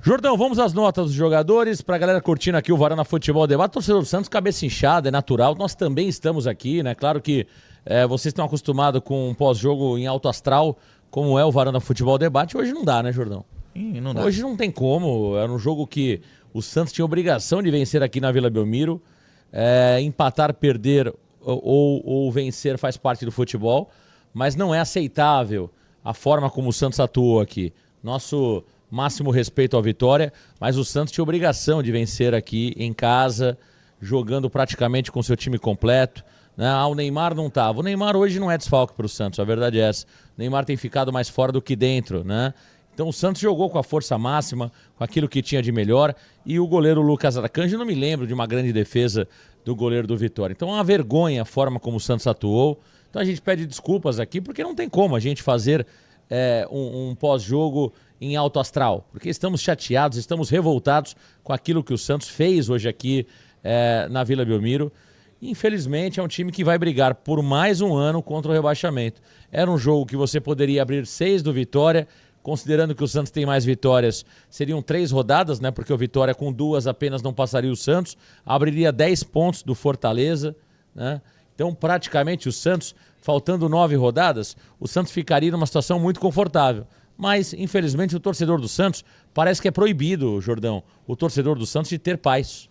Jordão, vamos às notas dos jogadores, pra galera curtindo aqui o Varanda Futebol Debate. Torcedor do Santos, cabeça inchada, é natural. Nós também estamos aqui, né? Claro que vocês estão acostumados com um pós-jogo em alto astral, como é o Varanda Futebol Debate. Hoje não dá, né, Jordão? Não dá. Hoje não tem como. Era um jogo que o Santos tinha obrigação de vencer aqui na Vila Belmiro. Empatar, perder ou vencer faz parte do futebol, mas não é aceitável a forma como o Santos atuou aqui. Nosso máximo respeito à vitória, mas o Santos tinha obrigação de vencer aqui em casa, jogando praticamente com seu time completo. Né? O Neymar não estava. O Neymar hoje não é desfalque para o Santos, a verdade é essa. O Neymar tem ficado mais fora do que dentro, né? Então o Santos jogou com a força máxima, com aquilo que tinha de melhor, e o goleiro Lucas Arcanjo, não me lembro de uma grande defesa do goleiro do Vitória. Então é uma vergonha a forma como o Santos atuou. Então a gente pede desculpas aqui, porque não tem como a gente fazer um pós-jogo em alto astral, porque estamos chateados, estamos revoltados com aquilo que o Santos fez hoje aqui na Vila Belmiro. Infelizmente é um time que vai brigar por mais um ano contra o rebaixamento. Era um jogo que você poderia abrir 6 do Vitória, considerando que o Santos tem mais vitórias, seriam 3 rodadas, né? Porque o Vitória com 2 apenas não passaria o Santos, abriria 10 pontos do Fortaleza, né? Então praticamente o Santos, faltando 9 rodadas, o Santos ficaria numa situação muito confortável. Mas, infelizmente, o torcedor do Santos parece que é proibido, Jordão, o torcedor do Santos de ter paz.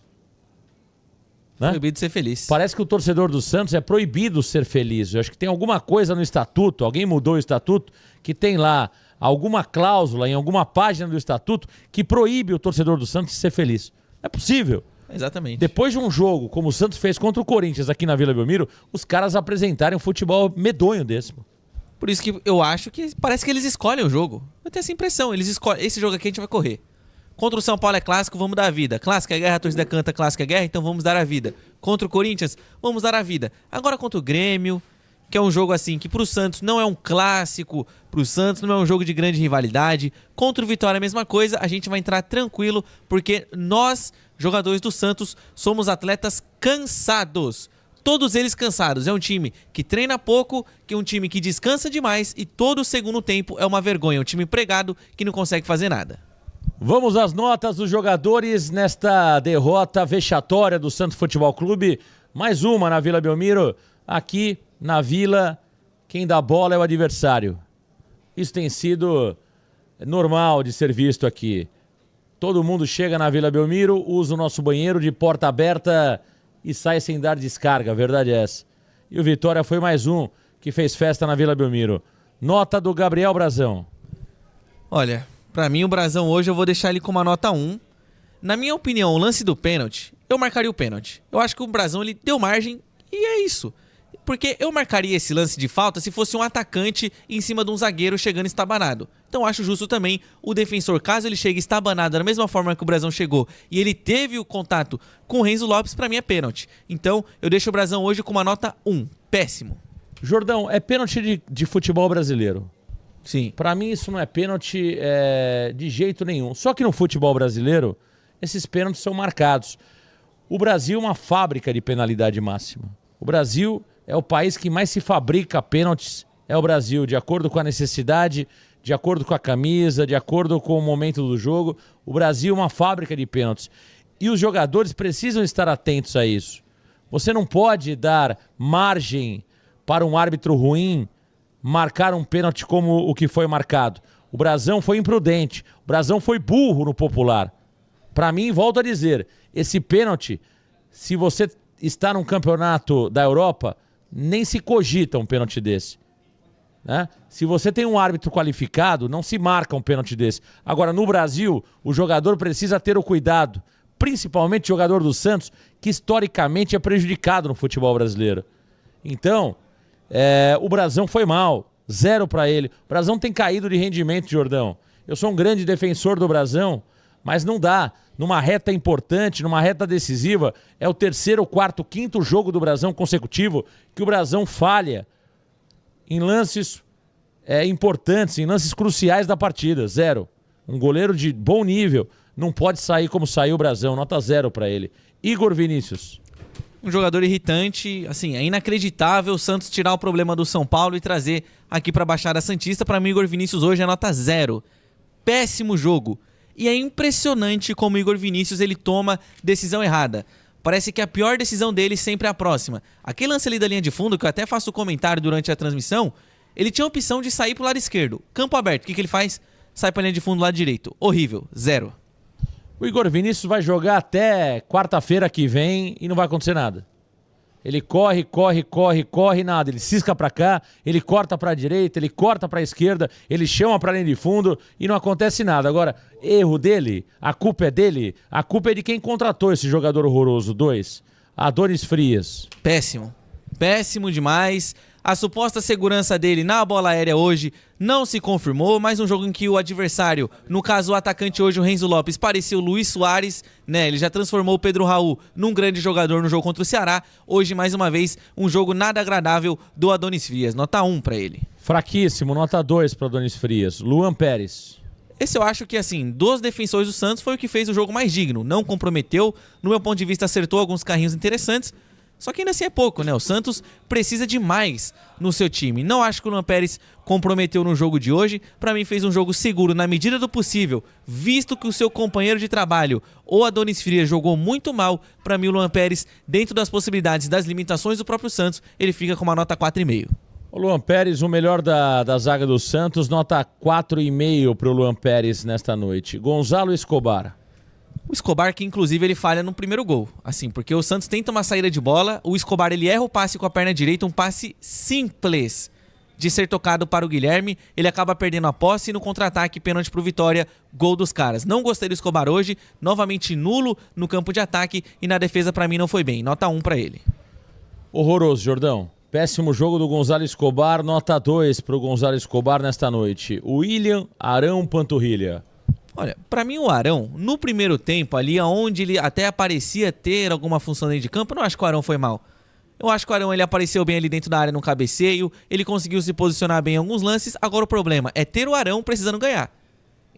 Né? Proibido de ser feliz. Parece que o torcedor do Santos é proibido ser feliz. Eu acho que tem alguma coisa no estatuto, alguém mudou o estatuto, que tem lá alguma cláusula em alguma página do estatuto que proíbe o torcedor do Santos de ser feliz. É possível. Exatamente. Depois de um jogo, como o Santos fez contra o Corinthians aqui na Vila Belmiro, os caras apresentarem um futebol medonho desse. Por isso que eu acho que parece que eles escolhem o jogo. Eu tenho essa impressão. Eles escolhem. Esse jogo aqui a gente vai correr. Contra o São Paulo é clássico, vamos dar a vida. Clássico é guerra, a torcida canta clássico é guerra, então vamos dar a vida. Contra o Corinthians, vamos dar a vida. Agora contra o Grêmio, que é um jogo assim, que pro Santos não é um clássico, pro Santos não é um jogo de grande rivalidade. Contra o Vitória a mesma coisa, a gente vai entrar tranquilo, porque nós, jogadores do Santos, somos atletas cansados. Todos eles cansados. É um time que treina pouco, que é um time que descansa demais e todo o segundo tempo é uma vergonha. É um time pregado que não consegue fazer nada. Vamos às notas dos jogadores nesta derrota vexatória do Santos Futebol Clube. Mais uma na Vila Belmiro. Aqui na Vila, quem dá bola é o adversário. Isso tem sido normal de ser visto aqui. Todo mundo chega na Vila Belmiro, usa o nosso banheiro de porta aberta e sai sem dar descarga, a verdade é essa. E o Vitória foi mais um que fez festa na Vila Belmiro. Nota do Gabriel Brazão. Olha, pra mim o Brazão hoje eu vou deixar ele com uma nota 1. Na minha opinião, o lance do pênalti, eu marcaria o pênalti. Eu acho que o Brazão ele deu margem e é isso. Porque eu marcaria esse lance de falta se fosse um atacante em cima de um zagueiro chegando estabanado. Então acho justo também o defensor, caso ele chegue estabanado da mesma forma que o Brazão chegou e ele teve o contato com o Renzo Lopes, pra mim é pênalti. Então eu deixo o Brazão hoje com uma nota 1. Péssimo. Jordão, é pênalti de futebol brasileiro. Sim. Pra mim isso não é pênalti de jeito nenhum. Só que no futebol brasileiro, esses pênaltis são marcados. O Brasil é uma fábrica de penalidade máxima. O Brasil é o país que mais se fabrica pênaltis, é o Brasil, de acordo com a necessidade, de acordo com a camisa, de acordo com o momento do jogo. O Brasil é uma fábrica de pênaltis. E os jogadores precisam estar atentos a isso. Você não pode dar margem para um árbitro ruim marcar um pênalti como o que foi marcado. O Brazão foi imprudente, o Brazão foi burro no popular. Para mim, volto a dizer, esse pênalti, se você está num campeonato da Europa, nem se cogita um pênalti desse. Né? Se você tem um árbitro qualificado, não se marca um pênalti desse. Agora, no Brasil, o jogador precisa ter o cuidado, principalmente o jogador do Santos, que historicamente é prejudicado no futebol brasileiro. Então, o Brazão foi mal, 0 para ele. O Brazão tem caído de rendimento, Jordão. Eu sou um grande defensor do Brazão, mas não dá. Numa reta importante, numa reta decisiva, é o 3º, 4º, 5º jogo do Brazão consecutivo que o Brazão falha em lances importantes, em lances cruciais da partida. 0. Um goleiro de bom nível não pode sair como saiu o Brazão. Nota 0 para ele. Igor Vinícius. Um jogador irritante, assim, é inacreditável o Santos tirar o problema do São Paulo e trazer aqui pra Baixada Santista. Pra mim, Igor Vinícius hoje é nota 0. Péssimo jogo. E é impressionante como o Igor Vinícius ele toma decisão errada. Parece que a pior decisão dele sempre é a próxima. Aquele lance ali da linha de fundo, que eu até faço comentário durante a transmissão, ele tinha a opção de sair pro lado esquerdo. Campo aberto, o que ele faz? Sai pra linha de fundo do lado direito. Horrível, 0. O Igor Vinícius vai jogar até quarta-feira que vem e não vai acontecer nada. Ele corre, nada. Ele cisca pra cá, ele corta pra direita, ele corta pra esquerda, ele chama pra linha de fundo e não acontece nada. Agora, erro dele, a culpa é dele, a culpa é de quem contratou esse jogador horroroso. 2, Adonis Frias. Péssimo. Péssimo demais. A suposta segurança dele na bola aérea hoje não se confirmou, mais um jogo em que o adversário, no caso o atacante hoje, o Renzo Lopes, parecia o Luis Soares, né? Ele já transformou o Pedro Raul num grande jogador no jogo contra o Ceará. Hoje, mais uma vez, um jogo nada agradável do Adonis Frias. Nota 1 pra ele. Fraquíssimo, nota 2 para Adonis Frias. Luan Pérez. Esse eu acho que, assim, dos defensores do Santos foi o que fez o jogo mais digno. Não comprometeu, no meu ponto de vista acertou alguns carrinhos interessantes. Só que ainda assim é pouco, né? O Santos precisa de mais no seu time. Não acho que o Luan Pérez comprometeu no jogo de hoje. Pra mim fez um jogo seguro na medida do possível, visto que o seu companheiro de trabalho, o Adonis Frias, jogou muito mal. Pra mim o Luan Pérez, dentro das possibilidades, das limitações do próprio Santos, ele fica com uma nota 4,5. O Luan Pérez, o melhor da zaga do Santos, nota 4,5 pro Luan Pérez nesta noite. Gonzalo Escobar. O Escobar, que inclusive ele falha no primeiro gol, assim, porque o Santos tenta uma saída de bola, o Escobar ele erra o passe com a perna direita, um passe simples de ser tocado para o Guilherme, ele acaba perdendo a posse e no contra-ataque, pênalti pro Vitória, gol dos caras. Não gostei do Escobar hoje, novamente nulo no campo de ataque e na defesa pra mim não foi bem, nota 1 pra ele. Horroroso, Jordão. Péssimo jogo do Gonzalo Escobar, nota 2 pro Gonzalo Escobar nesta noite. William Arão Panturrilha. Olha, pra mim o Arão, no primeiro tempo ali, onde ele até parecia ter alguma função dentro de campo, eu não acho que o Arão foi mal. Eu acho que o Arão ele apareceu bem ali dentro da área no cabeceio, ele conseguiu se posicionar bem em alguns lances, agora o problema é ter o Arão precisando ganhar.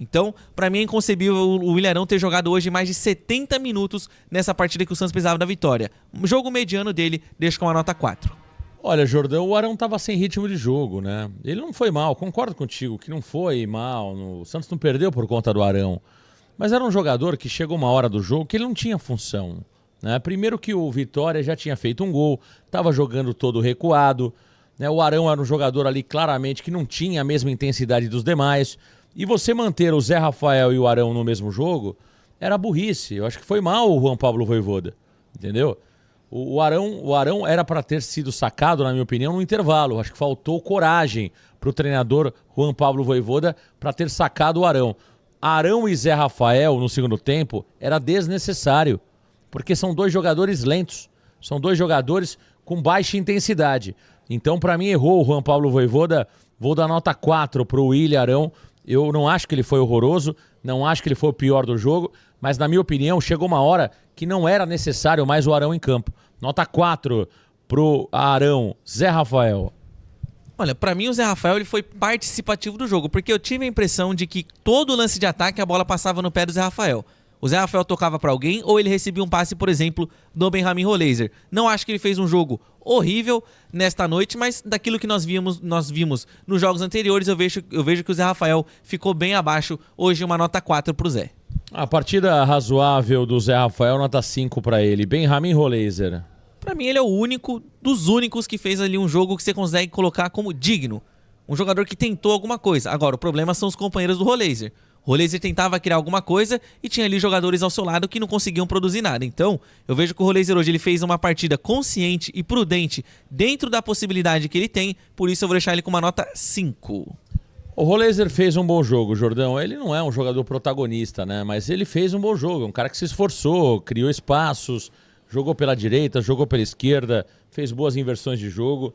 Então, pra mim é inconcebível o William Arão ter jogado hoje mais de 70 minutos nessa partida que o Santos precisava da vitória. O jogo mediano dele deixa com uma nota 4. Olha, Jordão, o Arão estava sem ritmo de jogo, né? Ele não foi mal, concordo contigo que não foi mal. O Santos não perdeu por conta do Arão. Mas era um jogador que chegou uma hora do jogo que ele não tinha função, né? Primeiro que o Vitória já tinha feito um gol, estava jogando todo recuado, né? O Arão era um jogador ali claramente que não tinha a mesma intensidade dos demais. E você manter o Zé Rafael e o Arão no mesmo jogo era burrice. Eu acho que foi mal o Juan Pablo Vojvoda, entendeu? O Arão era para ter sido sacado, na minha opinião, no intervalo. Acho que faltou coragem para o treinador Juan Pablo Vojvoda para ter sacado o Arão. Arão e Zé Rafael no segundo tempo era desnecessário, porque são dois jogadores lentos, são dois jogadores com baixa intensidade. Então, para mim, errou o Juan Pablo Vojvoda. Vou dar nota 4 para o William Arão. Eu não acho que ele foi horroroso, não acho que ele foi o pior do jogo, mas na minha opinião chegou uma hora que não era necessário mais o Arão em campo. Nota 4 pro Arão. Zé Rafael. Olha, pra mim o Zé Rafael ele foi participativo do jogo, porque eu tive a impressão de que todo lance de ataque a bola passava no pé do Zé Rafael. O Zé Rafael tocava pra alguém ou ele recebia um passe, por exemplo, do Benjamin Roleiser. Não acho que ele fez um jogo horrível nesta noite, mas daquilo que nós vimos nos jogos anteriores, eu vejo que o Zé Rafael ficou bem abaixo. Hoje uma nota 4 pro Zé. A partida razoável do Zé Rafael, nota 5 pra ele. Benjamin Roleiser. Pra mim ele é o único dos únicos que fez ali um jogo que você consegue colocar como digno. Um jogador que tentou alguma coisa. Agora, o problema são os companheiros do Roleiser. O Roleiser tentava criar alguma coisa e tinha ali jogadores ao seu lado que não conseguiam produzir nada. Então, eu vejo que o Roleiser hoje ele fez uma partida consciente e prudente dentro da possibilidade que ele tem. Por isso eu vou deixar ele com uma nota 5. O Roleiser fez um bom jogo, Jordão. Ele não é um jogador protagonista, né? Mas ele fez um bom jogo. Um cara que se esforçou, criou espaços, jogou pela direita, jogou pela esquerda, fez boas inversões de jogo.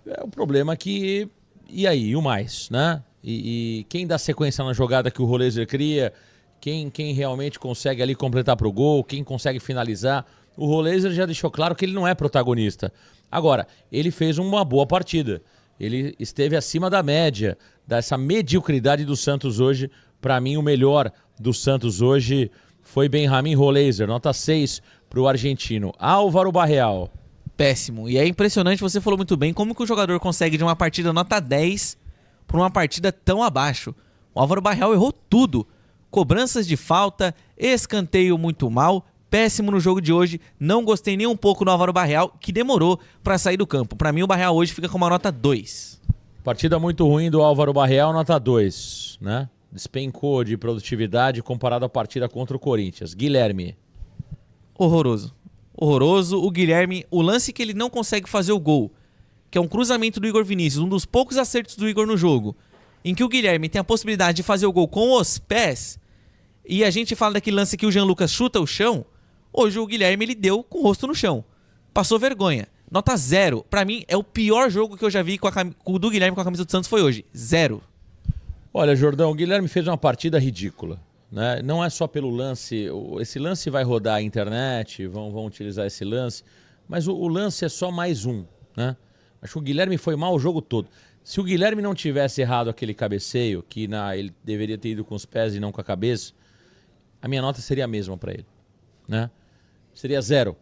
É o problema que... E aí? E o mais, né? E quem dá sequência na jogada que o Roleiser cria, quem realmente consegue ali completar para o gol, quem consegue finalizar. O Roleiser já deixou claro que ele não é protagonista. Agora, ele fez uma boa partida. Ele esteve acima da média, dessa mediocridade do Santos hoje. Para mim, o melhor do Santos hoje foi Benjamin Roleiser, nota 6 para o argentino. Álvaro Barreal. Péssimo. E é impressionante, você falou muito bem, como que o jogador consegue de uma partida nota 10 para uma partida tão abaixo. O Álvaro Barreal errou tudo. cobranças de falta, escanteio muito mal, péssimo no jogo de hoje. Não gostei nem um pouco do Álvaro Barreal, que demorou para sair do campo. Para mim, o Barreal hoje fica com uma nota 2. Partida muito ruim do Álvaro Barreal, nota 2, né? Despencou de produtividade comparado à partida contra o Corinthians. Guilherme. Horroroso. Horroroso. O Guilherme, o lance que ele não consegue fazer o gol, que é um cruzamento do Igor Vinícius, um dos poucos acertos do Igor no jogo, em que o Guilherme tem a possibilidade de fazer o gol com os pés, e a gente fala daquele lance que o Jean Lucas chuta o chão, hoje o Guilherme ele deu com o rosto no chão. Passou vergonha. Nota 0. Pra mim, é o pior jogo que eu já vi com o do Guilherme com a camisa do Santos foi hoje. 0. Olha, Jordão, o Guilherme fez uma partida ridícula, né? Não é só pelo lance, esse lance vai rodar a internet, vão utilizar esse lance, mas o lance é só mais um, né? Acho que o Guilherme foi mal o jogo todo. Se o Guilherme não tivesse errado aquele cabeceio, que ele deveria ter ido com os pés e não com a cabeça, a minha nota seria a mesma para ele, né? Seria 0.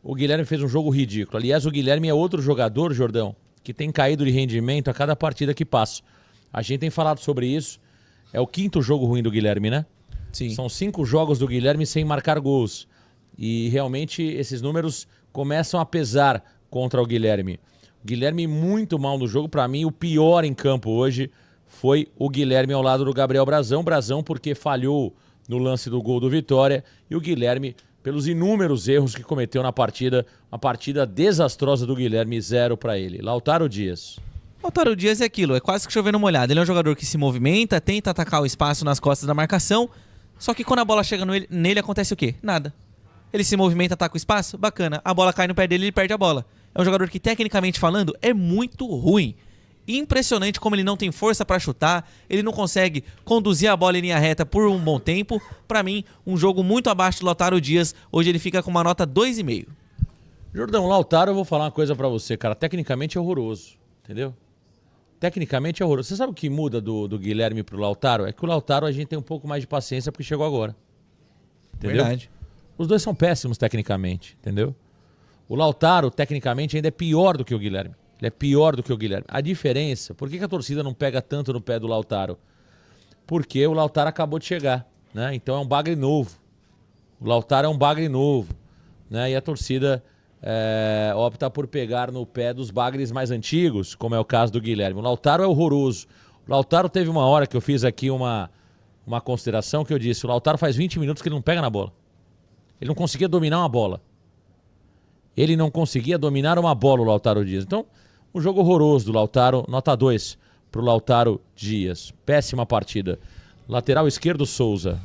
O Guilherme fez um jogo ridículo. Aliás, o Guilherme é outro jogador, Jordão, que tem caído de rendimento a cada partida que passa. A gente tem falado sobre isso. É o 5º jogo ruim do Guilherme, né? Sim. São 5 jogos do Guilherme sem marcar gols. E realmente esses números começam a pesar contra o Guilherme. O Guilherme muito mal no jogo. Para mim, o pior em campo hoje foi o Guilherme ao lado do Gabriel Brazão. Brazão porque falhou no lance do gol do Vitória. E o Guilherme pelos inúmeros erros que cometeu na partida. Uma partida desastrosa do Guilherme, 0 para ele. Lautaro Dias. Lautaro Dias é aquilo, é quase que chovendo molhado. Ele é um jogador que se movimenta, tenta atacar o espaço nas costas da marcação, só que quando a bola chega nele acontece o quê? Nada. Ele se movimenta, ataca o espaço, bacana. A bola cai no pé dele e ele perde a bola. É um jogador que, tecnicamente falando, é muito ruim. Impressionante como ele não tem força para chutar, ele não consegue conduzir a bola em linha reta por um bom tempo. Para mim, um jogo muito abaixo do Lautaro Dias. Hoje ele fica com uma nota 2,5. Jordão, Lautaro, eu vou falar uma coisa para você, cara. Tecnicamente é horroroso, entendeu? Tecnicamente é horroroso. Você sabe o que muda do Guilherme pro Lautaro? É que o Lautaro a gente tem um pouco mais de paciência porque chegou agora. Entendeu? Verdade. Os dois são péssimos tecnicamente, entendeu? O Lautaro, tecnicamente, ainda é pior do que o Guilherme. Ele é pior do que o Guilherme. A diferença, por que a torcida não pega tanto no pé do Lautaro? Porque o Lautaro acabou de chegar, né? Então é um bagre novo. O Lautaro é um bagre novo, né? E a torcida opta por pegar no pé dos bagres mais antigos, como é o caso do Guilherme. O Lautaro é horroroso. O Lautaro teve uma hora que eu fiz aqui uma consideração que eu disse, o Lautaro faz 20 minutos que ele não pega na bola. Ele não conseguia dominar uma bola. Ele não conseguia dominar uma bola, o Lautaro Dias. Então, um jogo horroroso do Lautaro, nota 2 pro Lautaro Dias. Péssima partida. Lateral esquerdo, Souza.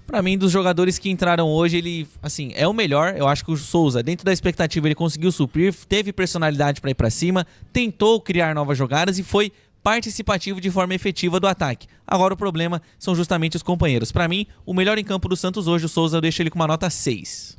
Pra mim, dos jogadores que entraram hoje, ele, assim, é o melhor. Eu acho que o Souza, dentro da expectativa, ele conseguiu suprir, teve personalidade pra ir pra cima, tentou criar novas jogadas e foi participativo de forma efetiva do ataque. Agora o problema são justamente os companheiros. Pra mim, o melhor em campo do Santos hoje, o Souza, eu deixo ele com uma nota 6.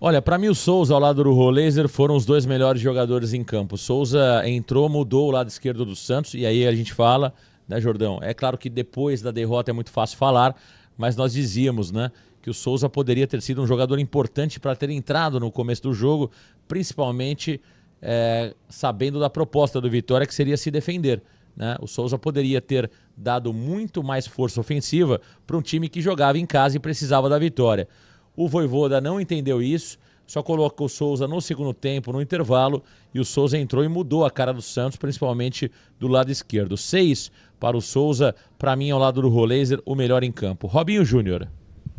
Olha, pra mim o Souza ao lado do Roleiser foram os dois melhores jogadores em campo. O Souza entrou, mudou o lado esquerdo do Santos, e aí a gente fala, né, Jordão? É claro que depois da derrota é muito fácil falar, mas nós dizíamos, né, que o Souza poderia ter sido um jogador importante para ter entrado no começo do jogo, principalmente sabendo da proposta do Vitória, que seria se defender, né? O Souza poderia ter dado muito mais força ofensiva para um time que jogava em casa e precisava da vitória. O Vojvoda não entendeu isso, só colocou o Souza no segundo tempo, no intervalo, e o Souza entrou e mudou a cara do Santos, principalmente do lado esquerdo. 6 para o Souza, para mim, ao lado do Roleiser, o melhor em campo. Robinho Júnior.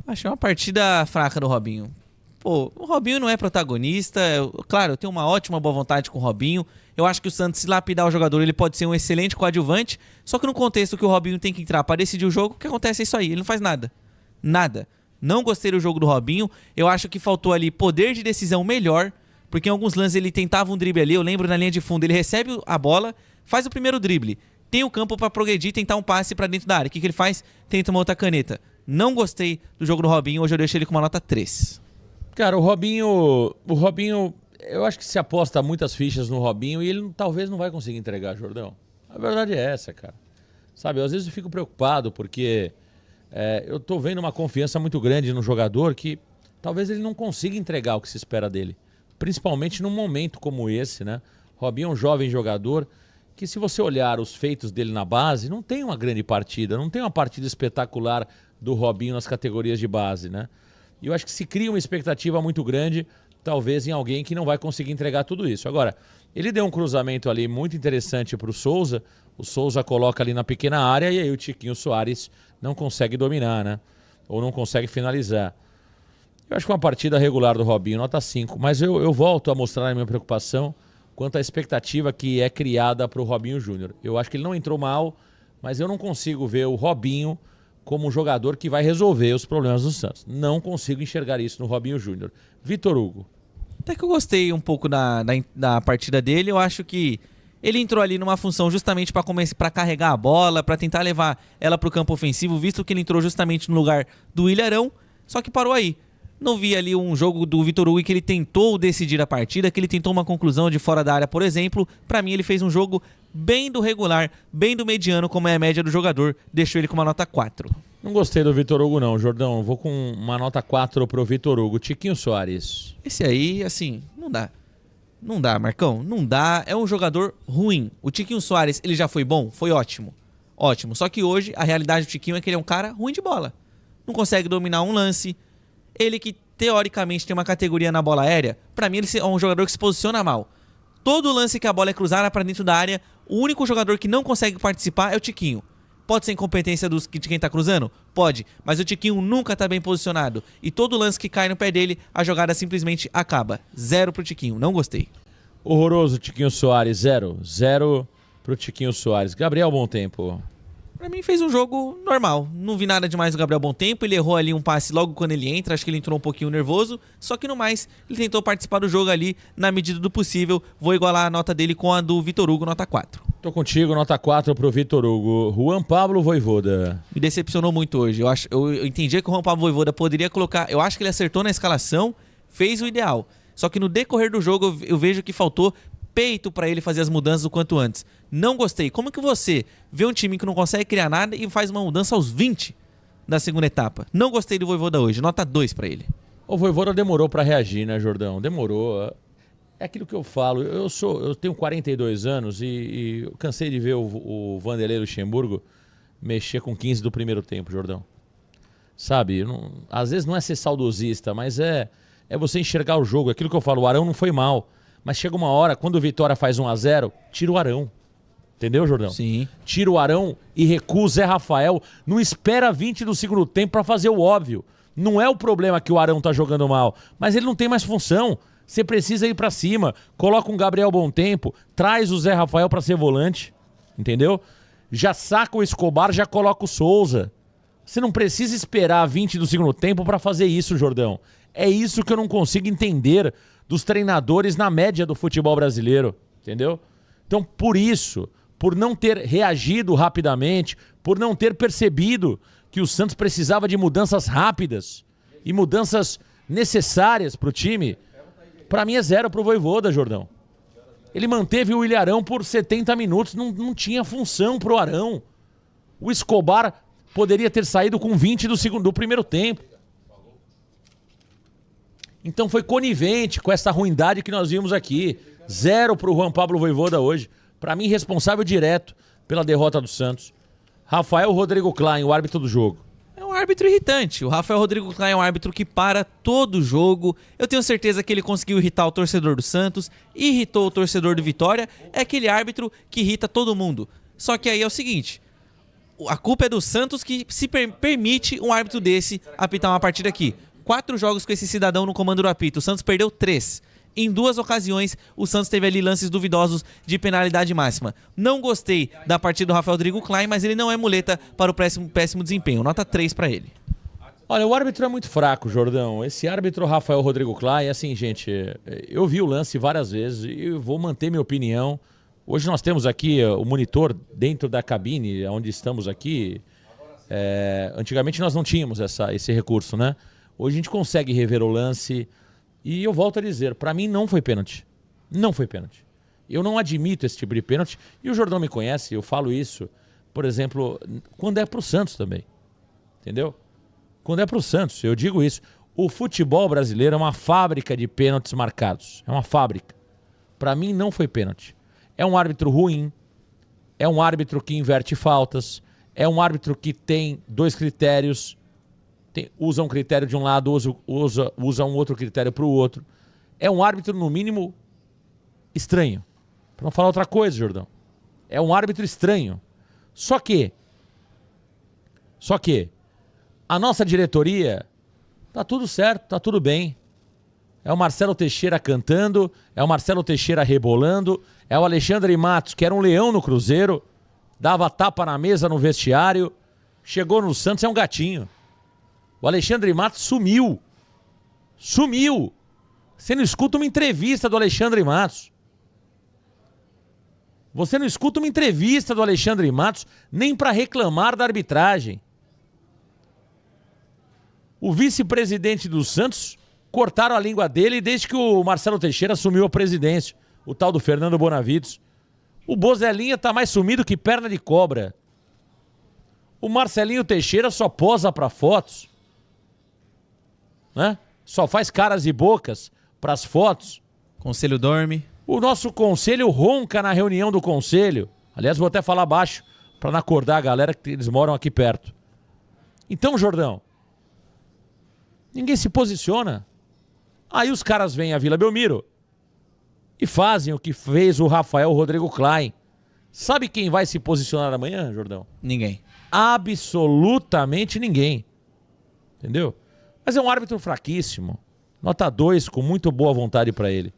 Achei uma partida fraca do Robinho. Pô, o Robinho não é protagonista. Claro, eu tenho uma ótima boa vontade com o Robinho. Eu acho que o Santos, se lapidar o jogador, ele pode ser um excelente coadjuvante. Só que no contexto que o Robinho tem que entrar para decidir o jogo, o que acontece é isso aí. Ele não faz nada. Nada. Não gostei do jogo do Robinho. Eu acho que faltou ali poder de decisão melhor. Porque em alguns lances ele tentava um drible ali. Eu lembro na linha de fundo, ele recebe a bola, faz o primeiro drible. Tem o campo para progredir, tentar um passe para dentro da área. O que ele faz? Tenta uma outra caneta. Não gostei do jogo do Robinho. Hoje eu deixo ele com uma nota 3. Cara, o Robinho, eu acho que se aposta muitas fichas no Robinho e ele talvez não vai conseguir entregar, Jordão. A verdade é essa, cara. Sabe, às vezes eu fico preocupado porque eu tô vendo uma confiança muito grande no jogador que talvez ele não consiga entregar o que se espera dele. Principalmente num momento como esse, né? Robinho é um jovem jogador que, se você olhar os feitos dele na base, não tem uma grande partida, não tem uma partida espetacular do Robinho nas categorias de base, né? E eu acho que se cria uma expectativa muito grande, talvez em alguém que não vai conseguir entregar tudo isso. Agora, ele deu um cruzamento ali muito interessante para o Souza coloca ali na pequena área e aí o Tiquinho Soares não consegue dominar, né? Ou não consegue finalizar. Eu acho que uma partida regular do Robinho, nota 5, mas eu volto a mostrar a minha preocupação quanto à expectativa que é criada para o Robinho Júnior. Eu acho que ele não entrou mal, mas eu não consigo ver o Robinho como um jogador que vai resolver os problemas do Santos. Não consigo enxergar isso no Robinho Júnior. Vitor Hugo. Até que eu gostei um pouco da partida dele. Eu acho que ele entrou ali numa função justamente para carregar a bola, para tentar levar ela para o campo ofensivo, visto que ele entrou justamente no lugar do Ilharão, só que parou aí. Não vi ali um jogo do Vitor Hugo que ele tentou decidir a partida, que ele tentou uma conclusão de fora da área, por exemplo. Para mim, ele fez um jogo bem do regular, bem do mediano, como é a média do jogador. Deixou ele com uma nota 4. Não gostei do Vitor Hugo não, Jordão. Vou com uma nota 4 pro Vitor Hugo. Tiquinho Soares. Esse aí, assim, não dá. Não dá, Marcão. Não dá. É um jogador ruim. O Tiquinho Soares, ele já foi bom? Foi ótimo. Ótimo. Só que hoje, a realidade do Tiquinho é que ele é um cara ruim de bola. Não consegue dominar um lance. Ele que, teoricamente, tem uma categoria na bola aérea, pra mim ele é um jogador que se posiciona mal. Todo lance que a bola é cruzada pra dentro da área, o único jogador que não consegue participar é o Tiquinho. Pode ser incompetência de quem tá cruzando? Pode, mas o Tiquinho nunca tá bem posicionado. E todo lance que cai no pé dele, a jogada simplesmente acaba. 0 pro Tiquinho, não gostei. Horroroso Tiquinho Soares, 0. 0 pro Tiquinho Soares. Gabriel Bom Tempo. Pra mim fez um jogo normal. Não vi nada demais do Gabriel Bom Tempo. Ele errou ali um passe logo quando ele entra. Acho que ele entrou um pouquinho nervoso. Só que no mais, ele tentou participar do jogo ali na medida do possível. Vou igualar a nota dele com a do Vitor Hugo, nota 4. Tô contigo, nota 4 pro Vitor Hugo. Juan Pablo Voivoda. Me decepcionou muito hoje. Eu entendi que o Juan Pablo Voivoda poderia colocar... Eu acho que ele acertou na escalação, fez o ideal. Só que no decorrer do jogo eu vejo que faltou peito pra ele fazer as mudanças o quanto antes. Não gostei. Como que você vê um time que não consegue criar nada e faz uma mudança aos 20 da segunda etapa? Não gostei do Voivoda hoje. Nota 2 pra ele. O Voivoda demorou pra reagir, né, Jordão? Demorou. É aquilo que eu falo. Eu tenho 42 anos e eu cansei de ver o Vanderlei Luxemburgo mexer com 15 do primeiro tempo, Jordão. Sabe? Às vezes não é ser saudosista, mas é você enxergar o jogo. Aquilo que eu falo, o Arão não foi mal. Mas chega uma hora, quando o Vitória faz 1-0, tira o Arão. Entendeu, Jordão? Sim. Tira o Arão e recua o Zé Rafael. Não espera 20 do segundo tempo pra fazer o óbvio. Não é o problema que o Arão tá jogando mal, mas ele não tem mais função. Você precisa ir pra cima. Coloca um Gabriel Bom Tempo, traz o Zé Rafael pra ser volante. Entendeu? Já saca o Escobar, já coloca o Souza. Você não precisa esperar 20 do segundo tempo pra fazer isso, Jordão. É isso que eu não consigo entender dos treinadores na média do futebol brasileiro, entendeu? Então, por isso, por não ter reagido rapidamente, por não ter percebido que o Santos precisava de mudanças rápidas e mudanças necessárias pro time, pra mim é 0 pro Voivoda, Jordão. Ele manteve o Ilharão por 70 minutos, não tinha função pro Arão. O Escobar poderia ter saído com 20 do primeiro tempo. Então foi conivente com essa ruindade que nós vimos aqui. 0 pro Juan Pablo Voivoda hoje. Pra mim, responsável direto pela derrota do Santos. Rafael Rodrigo Klein, o árbitro do jogo. É um árbitro irritante. O Rafael Rodrigo Klein é um árbitro que para todo o jogo. Eu tenho certeza que ele conseguiu irritar o torcedor do Santos, irritou o torcedor do Vitória. É aquele árbitro que irrita todo mundo. Só que aí é o seguinte... A culpa é do Santos que se permite um árbitro desse apitar uma partida aqui. 4 jogos com esse cidadão no comando do apito. O Santos perdeu 3. Em 2 ocasiões, o Santos teve ali lances duvidosos de penalidade máxima. Não gostei da partida do Rafael Rodrigo Klein, mas ele não é muleta para o péssimo desempenho. Nota 3 para ele. Olha, o árbitro é muito fraco, Jordão. Esse árbitro Rafael Rodrigo Klein, assim, gente, eu vi o lance várias vezes e eu vou manter minha opinião. Hoje nós temos aqui o monitor dentro da cabine, onde estamos aqui. Antigamente nós não tínhamos esse recurso, né? Hoje a gente consegue rever o lance e eu volto a dizer, pra mim não foi pênalti. Não foi pênalti. Eu não admito esse tipo de pênalti e o Jordão me conhece, eu falo isso, por exemplo, quando é pro Santos também. Entendeu? Quando é pro Santos, eu digo isso. O futebol brasileiro é uma fábrica de pênaltis marcados. É uma fábrica. Pra mim não foi pênalti. É um árbitro ruim, é um árbitro que inverte faltas, é um árbitro que tem 2 critérios, usa um critério de um lado, usa um outro critério para o outro. É um árbitro, no mínimo, estranho. Para não falar outra coisa, Jordão. É um árbitro estranho. Só que a nossa diretoria tá tudo certo, tá tudo bem. É o Marcelo Teixeira cantando, é o Marcelo Teixeira rebolando, é o Alexandre Matos, que era um leão no Cruzeiro, dava tapa na mesa no vestiário, chegou no Santos, é um gatinho. O Alexandre Matos sumiu. Sumiu. Você não escuta uma entrevista do Alexandre Matos. Você não escuta uma entrevista do Alexandre Matos nem para reclamar da arbitragem. O vice-presidente do Santos cortaram a língua dele desde que o Marcelo Teixeira assumiu a presidência. O tal do Fernando Bonavides. O Bozelinha tá mais sumido que perna de cobra. O Marcelinho Teixeira só posa para fotos. Né? Só faz caras e bocas para as fotos. Conselho dorme. O nosso conselho ronca na reunião do conselho. Aliás, vou até falar baixo para não acordar a galera que eles moram aqui perto. Então, Jordão, ninguém se posiciona. Aí os caras vêm à Vila Belmiro e fazem o que fez o Rafael Rodrigo Klein. Sabe quem vai se posicionar amanhã, Jordão? Ninguém. Absolutamente ninguém. Entendeu? Mas é um árbitro fraquíssimo. Nota 2 com muito boa vontade para ele.